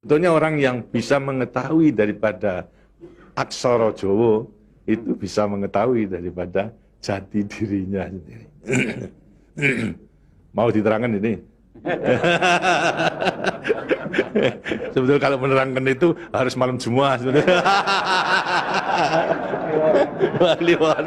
Sebetulnya orang yang bisa mengetahui daripada aksara Jawa itu bisa mengetahui daripada jati dirinya sendiri. Mau diterangkan ini? Sebetulnya kalau menerangkan itu harus malam Jumat sebetulnya. Kliwon.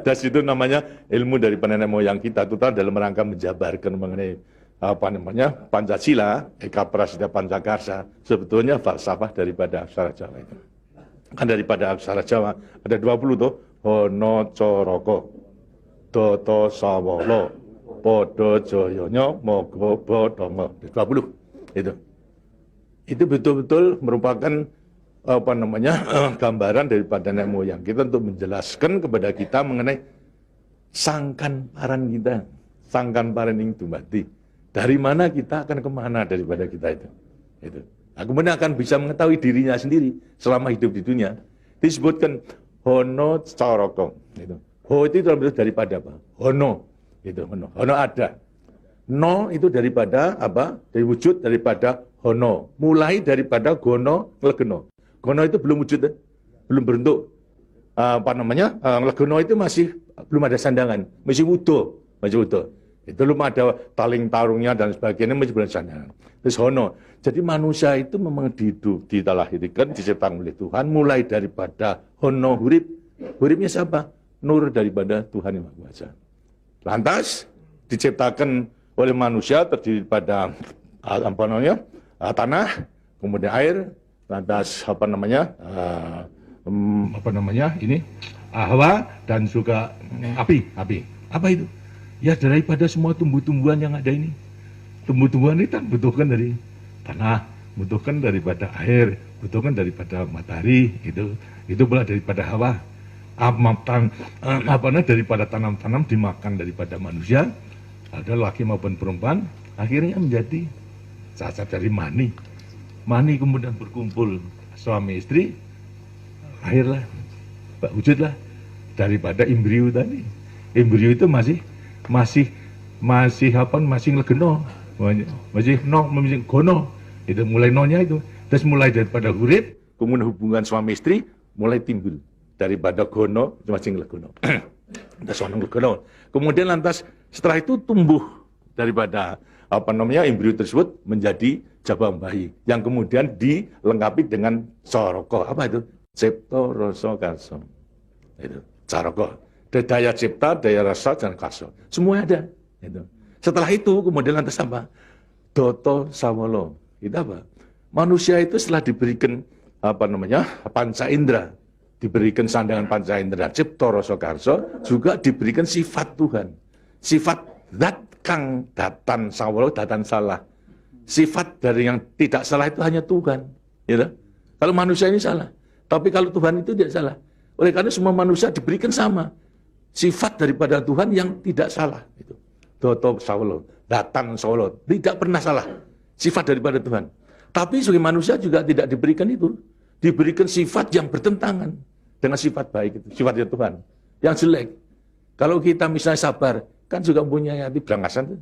Dan itu namanya ilmu dari nenek moyang kita itu dalam rangka menjabarkan mengenai apa namanya Pancasila, Eka Prasida Pancakarsa, sebetulnya falsafah daripada aksara Jawa itu. Kan daripada aksara Jawa ada 20 tuh, Hono Coroko, Doto Sawolo, Podo Joyono, Mogo Bodomo, 20 itu. Itu betul-betul merupakan apa namanya gambaran daripada nenek moyang kita untuk menjelaskan kepada kita mengenai sangkan paran kita, sangkan paran ing dumadi. Dari mana kita akan kemana daripada kita itu. Nah, kemudian akan bisa mengetahui dirinya sendiri selama hidup di dunia. Disebutkan Hono Coroko. Ho itu daripada apa? Hono. Hono. Hono ada. No itu daripada apa? Dari wujud daripada Hono. Mulai daripada Gono, Legeno. Gono itu belum wujud, belum berbentuk. Apa namanya? Legeno itu masih belum ada sandangan, masih wudo, Itu belum ada taling tarungnya dan sebagainya, masih belum sandangan. Terus Hono. Jadi manusia itu memang dilahirkan, diciptakan oleh Tuhan, mulai daripada Hono hurip. Huripnya siapa? Nur daripada Tuhan Yang Maha Kuasa. Lantas diciptakan oleh manusia terdiri pada apa namanya? Tanah, kemudian air, lantas apa namanya? Ini Hawa dan juga api. Apa itu? Ya daripada semua tumbuh-tumbuhan yang ada ini. Tumbuh-tumbuhan itu butuhkan dari tanah, butuhkan daripada air, butuhkan daripada matahari, itu pula daripada hawa. Daripada tanam-tanam dimakan daripada manusia, ada laki maupun perempuan, akhirnya menjadi cacat dari mani. Mani kemudian berkumpul suami istri, lahirlah, wujudlah daripada embrio tadi. Embrio itu masih legeno, masih gono. Itu mulai nonya itu. Terus mulai daripada hurip, kemudian hubungan suami istri mulai timbul daripada gono masih legono. Kemudian lantas setelah itu tumbuh daripada apa namanya embrio tersebut menjadi jabang bayi yang kemudian dilengkapi dengan coroko. Apa itu? Cipta rasa karsa. Itu coroko. Daya cipta, daya rasa, dan karsa. Semua ada. Setelah itu kemudian lantas apa? Doto Sawolo. Itu apa? Manusia itu setelah diberikan apa namanya panca indera, diberikan sandangan panca indera, cipta rasa karsa, juga diberikan sifat Tuhan. Sifat zat kang datan sawolo, datan salah. Sifat dari yang tidak salah itu hanya Tuhan. Gitu? Kalau manusia ini salah. Tapi kalau Tuhan itu tidak salah. Oleh karena semua manusia diberikan sama. Sifat daripada Tuhan yang tidak salah. Doto sawolo, datan sawolo. Tidak pernah salah. Sifat daripada Tuhan. Tapi sebagai manusia juga tidak diberikan itu. Diberikan sifat yang bertentangan dengan sifat baik itu. Sifatnya Tuhan. Yang jelek. Kalau kita misalnya sabar, kan juga punya hati berangasan.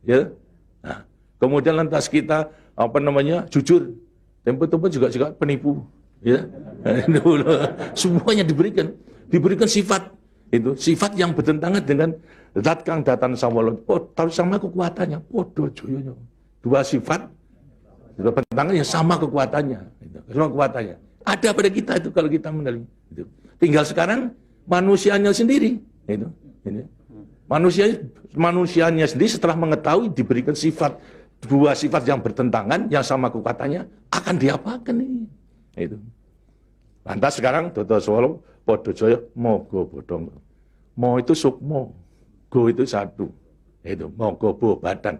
Ya. Nah, kemudian lantas kita apa namanya jujur. Tempo-tempo juga penipu. Ya. Semuanya diberikan sifat. Itu sifat yang bertentangan dengan zat kang datan sawolo. Tahu sama kekuatannya. Podo joyonya. Dua sifat bertentangan yang sama kekuatannya. Sama kekuatannya. Ada pada kita itu kalau kita menerima. Tinggal sekarang manusianya sendiri. Manusianya sendiri setelah mengetahui diberikan sifat dua sifat yang bertentangan yang sama kekuatannya akan diapakan ini. Itu. Lantas sekarang Doto Sawolo Podo Joyo Mogo Bodong. Mo itu sukmo, go itu satu. Itu mogo bo badan.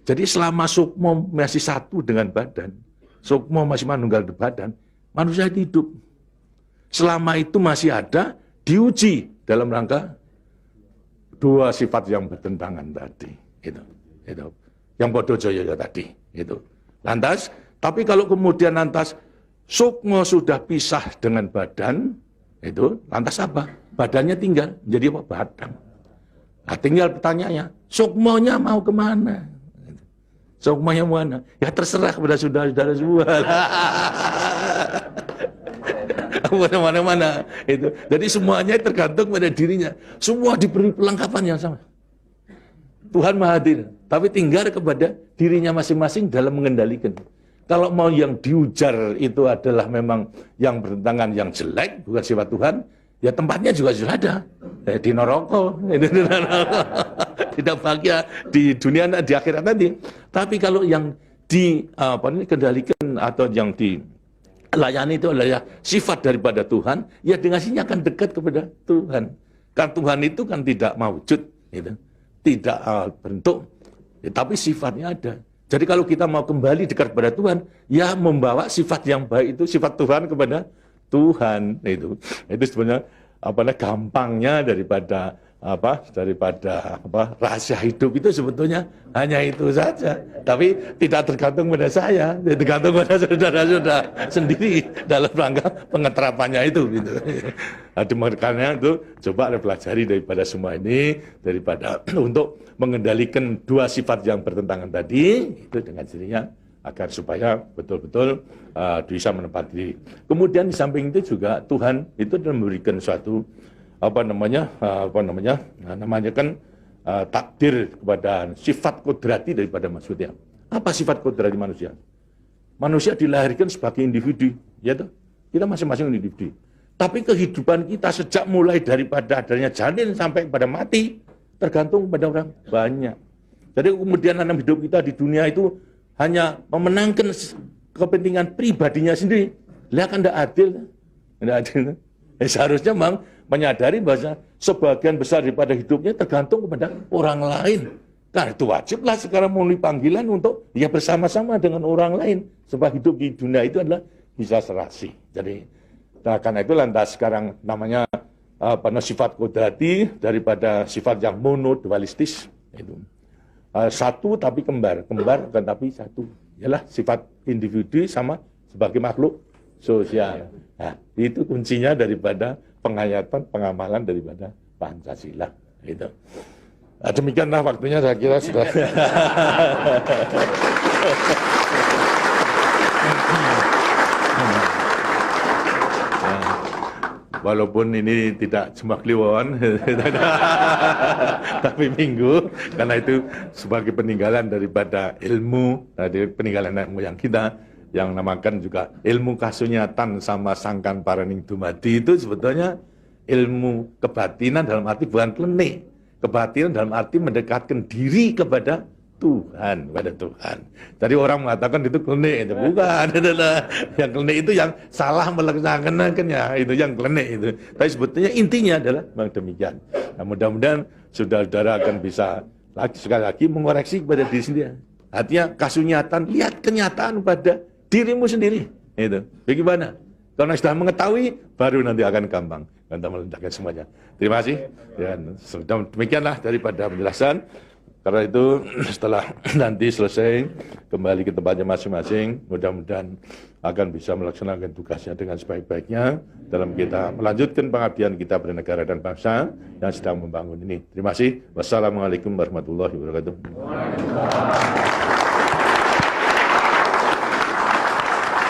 Jadi selama sukmo masih satu dengan badan, sukmo masih manunggal di badan, manusia itu hidup. Selama itu masih ada diuji dalam rangka dua sifat yang bertentangan tadi. Itu. Yang Podo Joyo tadi. Itu. Lantas, tapi kalau kemudian lantas sukmo sudah pisah dengan badan, itu lantas apa? Badannya tinggal menjadi apa? Badan. Nah, tinggal pertanyaannya, sukmonya mau kemana? Sukmanya mana? Ya terserah kepada saudara-saudara semua. Mana-mana itu. Jadi semuanya tergantung pada dirinya. Semua diberi perlengkapan yang sama. Tuhan Maha Hadir, tapi tinggal kepada dirinya masing-masing dalam mengendalikan. Kalau mau yang diujar itu adalah memang yang bertentangan yang jelek, bukan sifat Tuhan, ya tempatnya juga sudah ada. Di neraka, tidak bahagia di dunia di akhirat nanti. Tapi kalau yang dikendalikan atau yang dilayani itu adalah sifat daripada Tuhan, ya dengannya akan dekat kepada Tuhan. Kan Tuhan itu kan tidak mewujud, gitu. Tidak bentuk, ya, tapi sifatnya ada. Jadi kalau kita mau kembali dekat kepada Tuhan, ya membawa sifat yang baik itu, sifat Tuhan kepada Tuhan itu sebenarnya gampangnya daripada rahasia hidup itu sebetulnya hanya itu saja. Tapi tidak tergantung pada saya, tergantung pada saudara-saudara sendiri dalam rangka pengeterapannya itu. Gitu. Makanya itu coba pelajari daripada semua ini, daripada untuk mengendalikan dua sifat yang bertentangan tadi itu dengan dirinya agar supaya betul-betul bisa menempati diri. Kemudian di samping itu juga Tuhan itu memberikan suatu takdir kepada sifat kodrati daripada manusia. Apa sifat kodrati manusia? Manusia dilahirkan sebagai individu, ya toh? Kita masing-masing individu. Tapi kehidupan kita sejak mulai daripada adanya janin sampai pada mati tergantung pada orang banyak. Jadi kemudian dalam hidup kita di dunia itu hanya memenangkan kepentingan pribadinya sendiri. Lihat kan tidak adil. Tidak adil. Seharusnya memang menyadari bahwa sebagian besar daripada hidupnya tergantung kepada orang lain. Karena itu wajiblah sekarang memenuhi panggilan untuk ya bersama-sama dengan orang lain. Sebab hidup di dunia itu adalah bisa serasi. Jadi karena itu lantas sekarang namanya sifat kodrati daripada sifat yang monodualistis itu. Satu tapi kembar bukan tapi satu. Ialah sifat individu sama sebagai makhluk sosial. Nah, itu kuncinya daripada penghayatan, pengamalan daripada Pancasila. Itu. Nah, demikianlah waktunya saya kira sudah. Walaupun ini tidak cuma kliwon, tapi minggu, karena itu sebagai peninggalan daripada ilmu, dari peninggalan moyang kita, yang namakan juga ilmu kasunyatan sama sangkan paraning dumadi itu sebetulnya ilmu kebatinan dalam arti bukan klenik. Kebatinan dalam arti mendekatkan diri kepada Tuhan, kepada Tuhan. Jadi orang mengatakan itu klenik, itu bukan. Yang klenik itu yang salah melaksanakannya, itu yang klenik itu. Tapi sebetulnya intinya adalah demikian. Nah, mudah-mudahan saudara-saudara akan bisa sekali lagi mengoreksi kepada diri sendiri. Artinya kasunyatan, lihat kenyataan pada dirimu sendiri. Itu. Bagaimana? Karena sudah mengetahui, baru nanti akan gampang. Kita meletakkan semuanya. Terima kasih. Dan demikianlah daripada penjelasan. Karena itu setelah nanti selesai kembali ke tempatnya masing-masing, mudah-mudahan akan bisa melaksanakan tugasnya dengan sebaik-baiknya dalam kita melanjutkan pengabdian kita pada negara dan bangsa yang sedang membangun ini. Terima kasih. Wassalamualaikum warahmatullahi wabarakatuh.